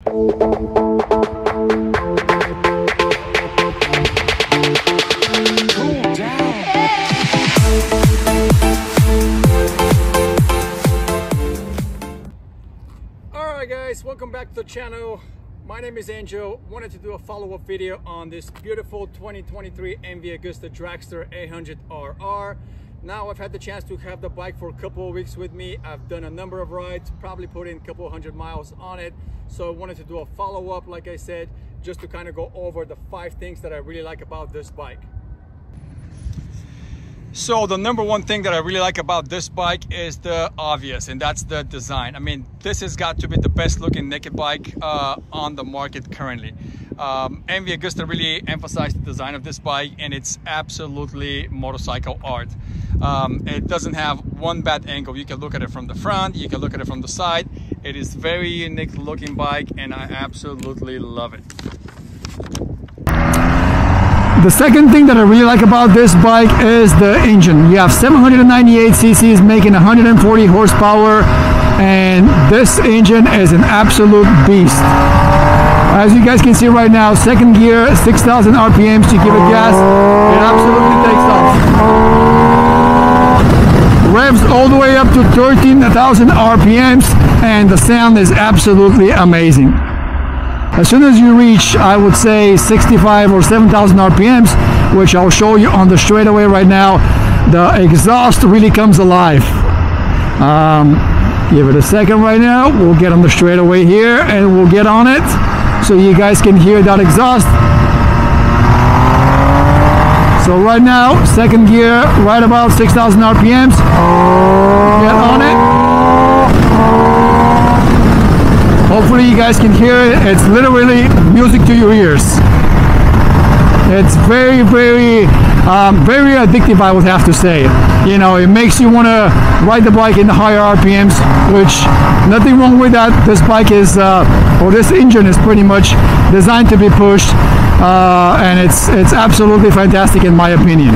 Alright guys, welcome back to the channel. My name is Angel. Wanted to do a follow-up video on this beautiful 2023 MV Agusta Dragster 800RR. Now I've had the chance to have the bike for a couple of weeks with me. I've done a number of rides, probably put in a couple of hundred miles on it. So I wanted to do a follow-up, like I said, just to kind of go over the 5 things that I really like about this bike. So the number one thing that I really like about this bike is the obvious, and that's the design. I mean, this has got to be the best looking naked bike on the market currently. MV Agusta really emphasized the design of this bike, and it's absolutely motorcycle art. It doesn't have one bad angle. You can look at it from the front, you can look at it from the side. It is very unique looking bike, and I absolutely love it. The second thing that I really like about this bike is the engine. You have 798 cc's making 140 horsepower, and this engine is an absolute beast. As you guys can see right now, second gear, 6,000 RPMs, you give it gas, it absolutely takes off. Revs all the way up to 13,000 RPMs, and the sound is absolutely amazing. As soon as you reach, I would say 65 or 7,000 RPMs, which I'll show you on the straightaway right now, the exhaust really comes alive. Give it a second right now. We'll get on the straightaway here and we'll get on it so you guys can hear that exhaust. So right now, second gear, right about 6,000 RPMs. Get on it. Hopefully you guys can hear it. It's literally music to your ears. It's very, very addictive, I would have to say. You know, it makes you want to ride the bike in the higher RPMs, which nothing wrong with that. This bike is, or this engine is pretty much designed to be pushed, and it's absolutely fantastic in my opinion.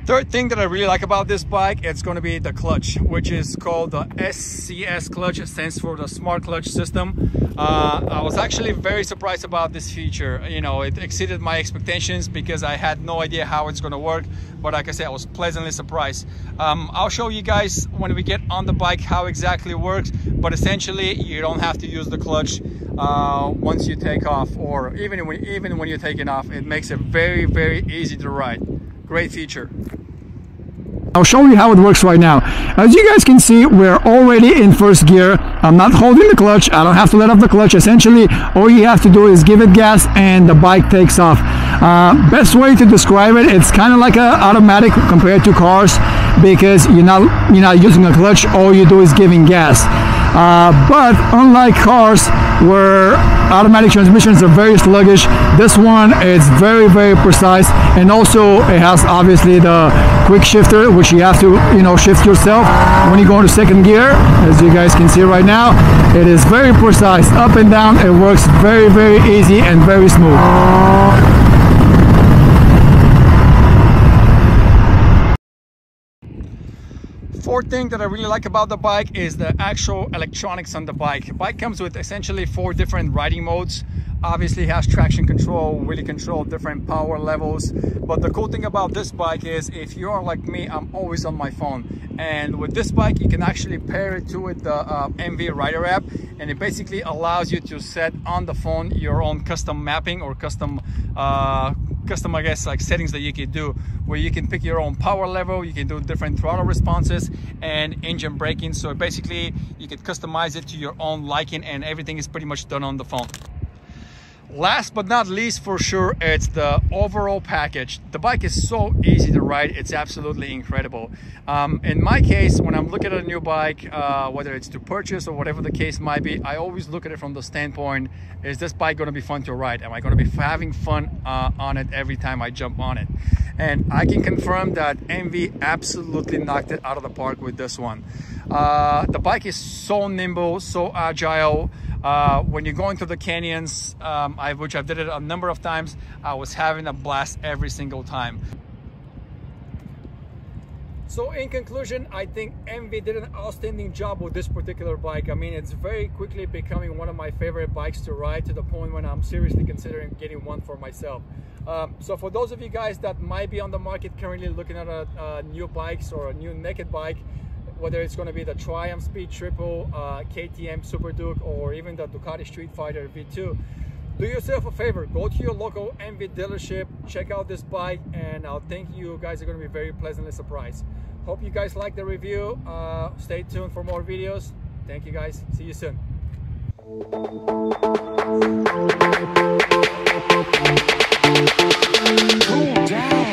Third thing that I really like about this bike, it's going to be the clutch, which is called the SCS clutch. It stands for the Smart Clutch System. I was actually very surprised about this feature. You know, it exceeded my expectations because I had no idea how it's going to work. But like I said, I was pleasantly surprised. I'll show you guys when we get on the bike how exactly it works. But essentially, you don't have to use the clutch once you take off, or even when you're taking off. It makes it very, very easy to ride. Great feature. I'll show you how it works right now. As you guys can see, we're already in first gear. I'm not holding the clutch. I don't have to let off the clutch. Essentially, all you have to do is give it gas and the bike takes off. Best way to describe it, it's kind of like an automatic compared to cars, because you're not using a clutch. All you do is giving gas. But unlike cars, where automatic transmissions are very sluggish, this one is very, very precise, and also it has obviously the quick shifter, which you have to shift yourself when you go into second gear. As you guys can see right now, it is very precise up and down. It works very, very easy and very smooth. Fourth thing that I really like about the bike is the actual electronics on the bike. The bike comes with essentially 4 different riding modes. Obviously it has traction control, really control different power levels. But the cool thing about this bike is, if you're like me, I'm always on my phone. And with this bike, you can actually pair it to the MV Rider app, and it basically allows you to set on the phone your own custom mapping or custom I guess like settings that you can do, where you can pick your own power level, you can do different throttle responses and engine braking. So basically you can customize it to your own liking, and everything is pretty much done on the phone. Last but not least, for sure, it's the overall package. The bike is so easy to ride, it's absolutely incredible. In my case, when I'm looking at a new bike, whether it's to purchase or whatever the case might be, I always look at it from the standpoint, is this bike going to be fun to ride? Am I going to be having fun on it every time I jump on it? And I can confirm that MV absolutely knocked it out of the park with this one. The bike is so nimble, so agile. When you're going through the canyons, which I've did it a number of times, I was having a blast every single time. So in conclusion, I think MV did an outstanding job with this particular bike. I mean, it's very quickly becoming one of my favorite bikes to ride, to the point when I'm seriously considering getting one for myself. So for those of you guys that might be on the market currently looking at a new bikes or a new naked bike, whether it's going to be the Triumph Speed Triple, KTM Super Duke, or even the Ducati Street Fighter V2, do yourself a favor, go to your local MV dealership, check out this bike, and I think you guys are going to be very pleasantly surprised. Hope you guys like the review. Stay tuned for more videos. Thank you guys. See you soon. Cool down.